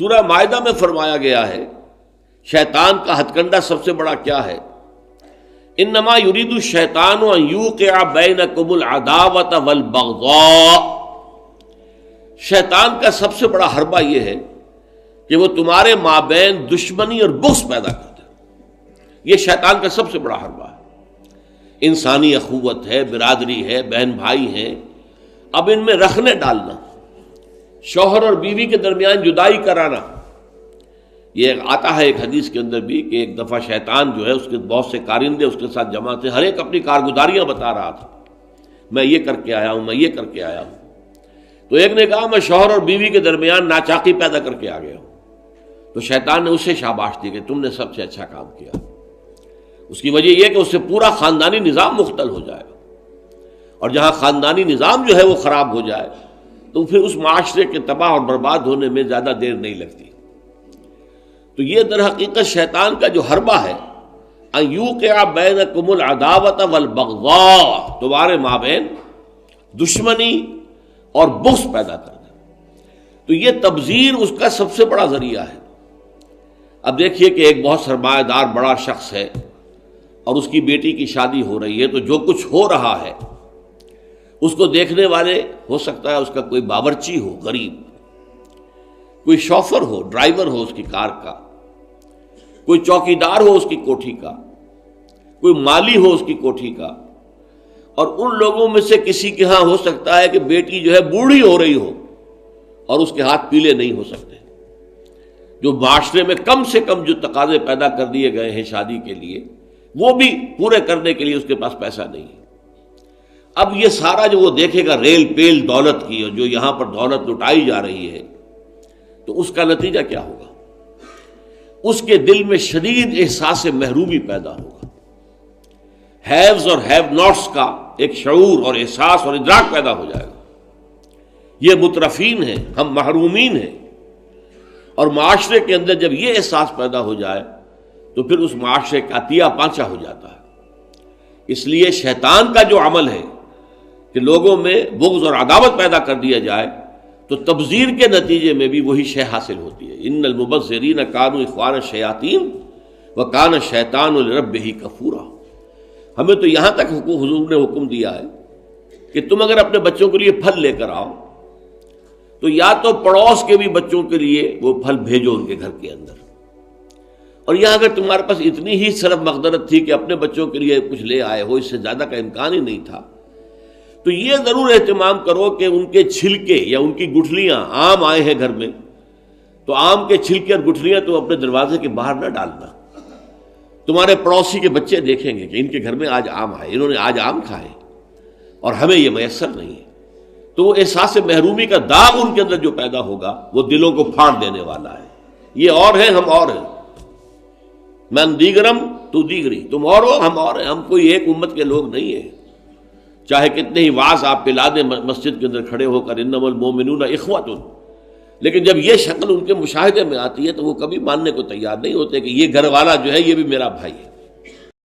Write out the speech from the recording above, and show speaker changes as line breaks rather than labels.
سورہ مائدہ میں فرمایا گیا ہے شیطان کا ہتھ کنڈا سب سے بڑا کیا ہے؟ انما یرید الشیطان ان یوقع بینکم العداوۃ والبغضاء، شیطان کا سب سے بڑا حربہ یہ ہے کہ وہ تمہارے مابین دشمنی اور بغض پیدا کرتا ہے۔ یہ شیطان کا سب سے بڑا حربہ ہے۔ انسانی اخوت ہے، برادری ہے، بہن بھائی ہیں، اب ان میں رخنے ڈالنا، شوہر اور بیوی کے درمیان جدائی کرانا۔ یہ آتا ہے ایک حدیث کے اندر بھی کہ ایک دفعہ شیطان جو ہے اس کے بہت سے کارندے اس کے ساتھ جمع تھے، ہر ایک اپنی کارگزاریاں بتا رہا تھا، میں یہ کر کے آیا ہوں، میں یہ کر کے آیا ہوں۔ تو ایک نے کہا میں شوہر اور بیوی کے درمیان ناچاقی پیدا کر کے آ گیا ہوں۔ تو شیطان نے اسے شاباش دی کہ تم نے سب سے اچھا کام کیا۔ اس کی وجہ یہ کہ اس سے پورا خاندانی نظام مختل ہو جائے گا، اور جہاں خاندانی نظام جو ہے وہ خراب ہو جائے تو پھر اس معاشرے کے تباہ اور برباد ہونے میں زیادہ دیر نہیں لگتی۔ تو یہ در حقیقت شیطان کا جو حربہ ہے ان یوقع بینکم العداوۃ والبغضاء، تمہارے مابین دشمنی اور بغض پیدا کر دے، تو یہ تبذیر اس کا سب سے بڑا ذریعہ ہے۔ اب دیکھیے کہ ایک بہت سرمایہ دار بڑا شخص ہے اور اس کی بیٹی کی شادی ہو رہی ہے، تو جو کچھ ہو رہا ہے اس کو دیکھنے والے ہو سکتا ہے اس کا کوئی باورچی ہو غریب، کوئی شوفر ہو، ڈرائیور ہو اس کی کار کا، کوئی چوکیدار ہو اس کی کوٹھی کا، کوئی مالی ہو اس کی کوٹھی کا، اور ان لوگوں میں سے کسی کے ہاں ہو سکتا ہے کہ بیٹی جو ہے بوڑھی ہو رہی ہو اور اس کے ہاتھ پیلے نہیں ہو سکتے، جو معاشرے میں کم سے کم جو تقاضے پیدا کر دیے گئے ہیں شادی کے لیے وہ بھی پورے کرنے کے لیے اس کے پاس پیسہ نہیں ہے۔ اب یہ سارا جو وہ دیکھے گا ریل پیل دولت کی، اور جو یہاں پر دولت لٹائی جا رہی ہے، تو اس کا نتیجہ کیا ہوگا؟ اس کے دل میں شدید احساس محرومی پیدا ہوگا، ہیوز اور ہیو ناٹس کا ایک شعور اور احساس اور ادراک پیدا ہو جائے گا۔ یہ مترفین ہیں، ہم محرومین ہیں، اور معاشرے کے اندر جب یہ احساس پیدا ہو جائے تو پھر اس معاشرے کا عطیہ پانچا ہو جاتا ہے۔ اس لیے شیطان کا جو عمل ہے کہ لوگوں میں بغض اور عداوت پیدا کر دیا جائے، تو تبذیر کے نتیجے میں بھی وہی شے حاصل ہوتی ہے۔ ان المبذرین کانوا اخوان الشیاطین وکان الشیطان لربہ کفورا۔ ہمیں تو یہاں تک حضور نے حکم دیا ہے کہ تم اگر اپنے بچوں کے لیے پھل لے کر آؤ تو یا تو پڑوس کے بھی بچوں کے لیے وہ پھل بھیجو ان کے گھر کے اندر، اور یہاں اگر تمہارے پاس اتنی ہی صرف مقدرت تھی کہ اپنے بچوں کے لیے کچھ لے آئے ہو، اس سے زیادہ کا امکان ہی نہیں تھا، تو یہ ضرور اہتمام کرو کہ ان کے چھلکے یا ان کی گٹھلیاں، آم آئے ہیں گھر میں تو آم کے چھلکے اور گٹھلیاں تو اپنے دروازے کے باہر نہ ڈالنا۔ تمہارے پڑوسی کے بچے دیکھیں گے کہ ان کے گھر میں آج آم آئے، انہوں نے آج آم کھائے اور ہمیں یہ میسر نہیں ہے، تو وہ احساس محرومی کا داغ ان کے اندر جو پیدا ہوگا وہ دلوں کو پھاڑ دینے والا ہے۔ یہ اور ہیں، ہم اور ہیں، من دیگرم تو دیگری، تم اور ہو ہم اور ہیں، ہم کوئی ایک امت کے لوگ نہیں ہیں، چاہے کتنے ہی واعظ آپ پلا دیں مسجد کے اندر کھڑے ہو کر انما المؤمنون اخوۃ، لیکن جب یہ شکل ان کے مشاہدے میں آتی ہے تو وہ کبھی ماننے کو تیار نہیں ہوتے کہ یہ گھر والا جو ہے یہ بھی میرا بھائی ہے۔